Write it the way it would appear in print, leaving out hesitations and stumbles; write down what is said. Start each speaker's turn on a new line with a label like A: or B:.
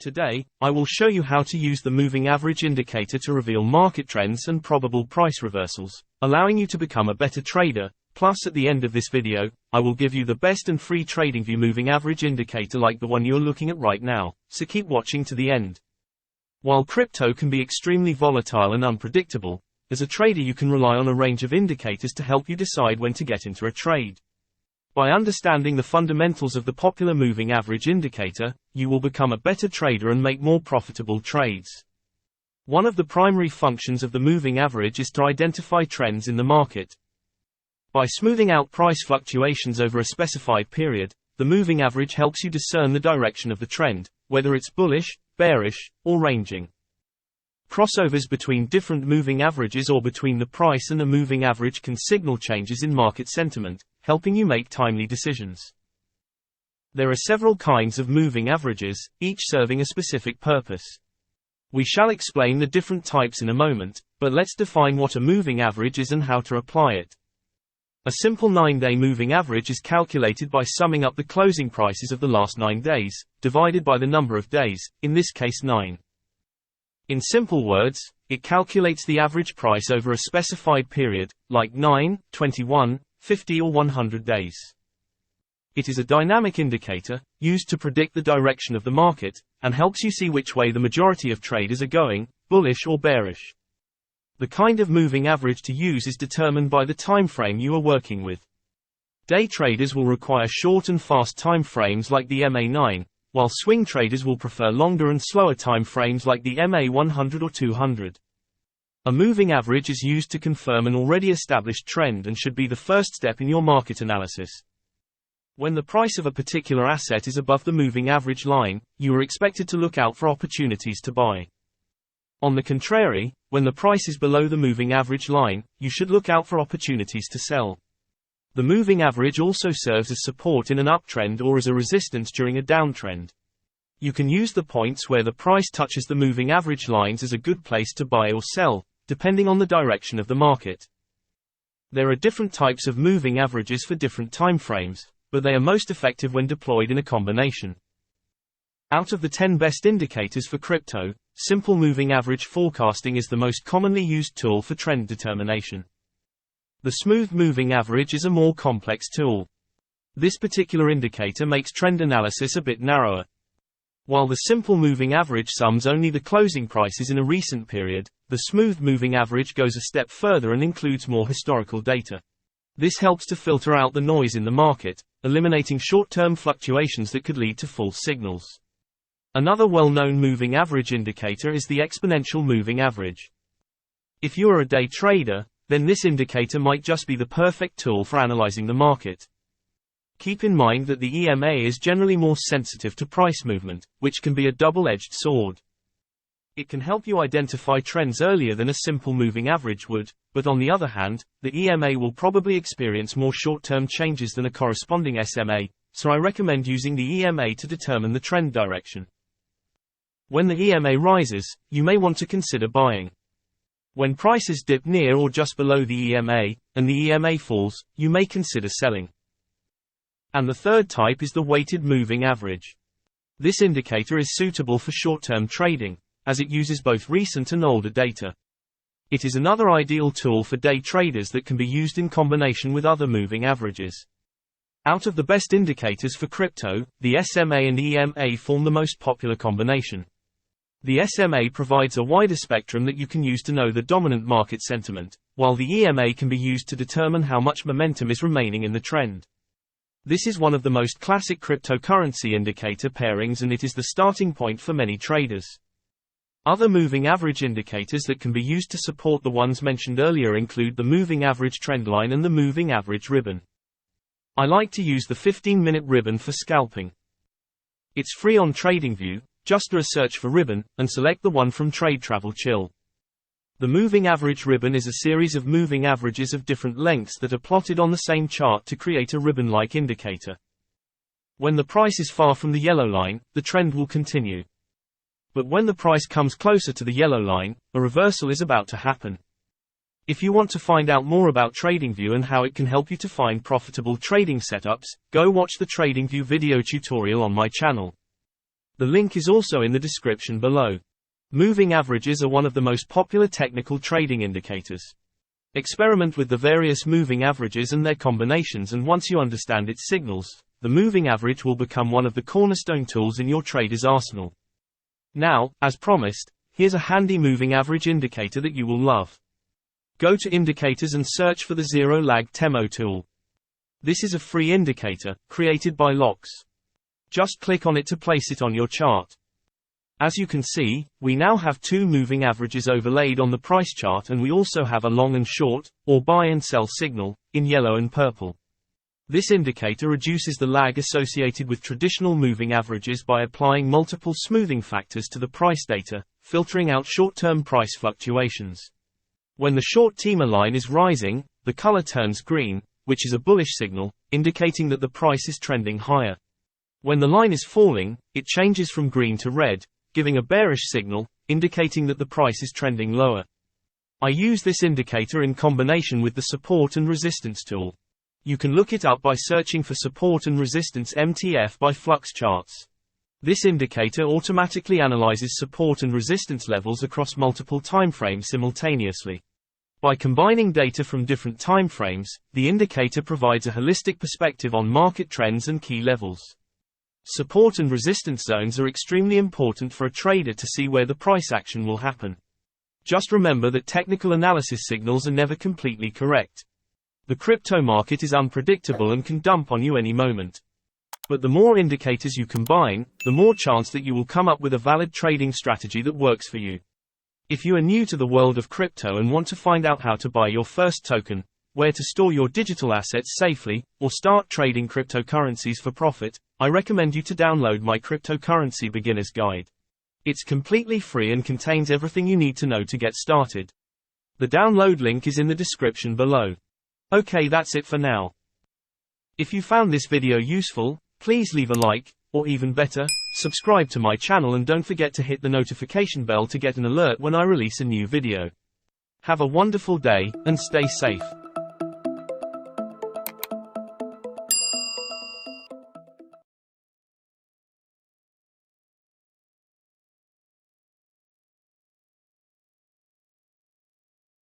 A: Today, I will show you how to use the moving average indicator to reveal market trends and probable price reversals, allowing you to become a better trader. Plus, at the end of this video, I will give you the best and free TradingView moving average indicator like the one you're looking at right now, so keep watching to the end. While crypto can be extremely volatile and unpredictable, as a trader you can rely on a range of indicators to help you decide when to get into a trade. By understanding the fundamentals of the popular moving average indicator, you will become a better trader and make more profitable trades. One of the primary functions of the moving average is to identify trends in the market. By smoothing out price fluctuations over a specified period, the moving average helps you discern the direction of the trend, whether it's bullish, bearish, or ranging. Crossovers between different moving averages or between the price and the moving average can signal changes in market sentiment, helping you make timely decisions. There are several kinds of moving averages, each serving a specific purpose. We shall explain the different types in a moment, but let's define what a moving average is and how to apply it. A simple 9-day moving average is calculated by summing up the closing prices of the last 9 days, divided by the number of days, in this case 9. In simple words, it calculates the average price over a specified period, like 9, 21, 50 or 100 days. It is a dynamic indicator, used to predict the direction of the market, and helps you see which way the majority of traders are going, bullish or bearish. The kind of moving average to use is determined by the time frame you are working with. Day traders will require short and fast time frames like the MA9, while swing traders will prefer longer and slower time frames like the MA100 or 200. A moving average is used to confirm an already established trend and should be the first step in your market analysis. When the price of a particular asset is above the moving average line, you are expected to look out for opportunities to buy. On the contrary, when the price is below the moving average line, you should look out for opportunities to sell. The moving average also serves as support in an uptrend or as a resistance during a downtrend. You can use the points where the price touches the moving average lines as a good place to buy or sell, depending on the direction of the market. There are different types of moving averages for different time frames, but they are most effective when deployed in a combination. Out of the 10 best indicators for crypto, simple moving average forecasting is the most commonly used tool for trend determination. The smooth moving average is a more complex tool. This particular indicator makes trend analysis a bit narrower. While the simple moving average sums only the closing prices in a recent period, the smooth moving average goes a step further and includes more historical data. This helps to filter out the noise in the market, eliminating short-term fluctuations that could lead to false signals. Another well-known moving average indicator is the exponential moving average. If you are a day trader, then this indicator might just be the perfect tool for analyzing the market. Keep in mind that the EMA is generally more sensitive to price movement, which can be a double-edged sword. It can help you identify trends earlier than a simple moving average would, but on the other hand, the EMA will probably experience more short-term changes than a corresponding SMA, so I recommend using the EMA to determine the trend direction. When the EMA rises, you may want to consider buying. When prices dip near or just below the EMA, and the EMA falls, you may consider selling. And the third type is the weighted moving average. This indicator is suitable for short-term trading, as it uses both recent and older data. It is another ideal tool for day traders that can be used in combination with other moving averages. Out of the best indicators for crypto, the SMA and EMA form the most popular combination. The SMA provides a wider spectrum that you can use to know the dominant market sentiment, while the EMA can be used to determine how much momentum is remaining in the trend. This is one of the most classic cryptocurrency indicator pairings, and it is the starting point for many traders. Other moving average indicators that can be used to support the ones mentioned earlier include the moving average trendline and the moving average ribbon. I like to use the 15-minute ribbon for scalping. It's free on TradingView. Just do a search for ribbon, and select the one from Trade Travel Chill. The moving average ribbon is a series of moving averages of different lengths that are plotted on the same chart to create a ribbon-like indicator. When the price is far from the yellow line, the trend will continue. But when the price comes closer to the yellow line, a reversal is about to happen. If you want to find out more about TradingView and how it can help you to find profitable trading setups, go watch the TradingView video tutorial on my channel. The link is also in the description below. Moving averages are one of the most popular technical trading indicators. Experiment with the various moving averages and their combinations, and once you understand its signals, the moving average will become one of the cornerstone tools in your trader's arsenal. Now, as promised, here's a handy moving average indicator that you will love. Go to Indicators and search for the Zero Lag Temo tool. This is a free indicator, created by Lox. Just click on it to place it on your chart. As you can see, we now have two moving averages overlaid on the price chart, and we also have a long and short, or buy and sell signal, in yellow and purple. This indicator reduces the lag associated with traditional moving averages by applying multiple smoothing factors to the price data, filtering out short-term price fluctuations. When the short TEMA line is rising, the color turns green, which is a bullish signal, indicating that the price is trending higher. When the line is falling, it changes from green to red, giving a bearish signal, indicating that the price is trending lower. I use this indicator in combination with the support and resistance tool. You can look it up by searching for support and resistance MTF by Flux Charts. This indicator automatically analyzes support and resistance levels across multiple timeframes simultaneously. By combining data from different timeframes, the indicator provides a holistic perspective on market trends and key levels. Support and resistance zones are extremely important for a trader to see where the price action will happen. Just remember that technical analysis signals are never completely correct. The crypto market is unpredictable and can dump on you any moment. But the more indicators you combine, the more chance that you will come up with a valid trading strategy that works for you. If you are new to the world of crypto and want to find out how to buy your first token, where to store your digital assets safely, or start trading cryptocurrencies for profit, I recommend you to download my Cryptocurrency Beginner's Guide. It's completely free and contains everything you need to know to get started. The download link is in the description below. Okay, that's it for now. If you found this video useful, please leave a like, or even better, subscribe to my channel, and don't forget to hit the notification bell to get an alert when I release a new video. Have a wonderful day, and stay safe.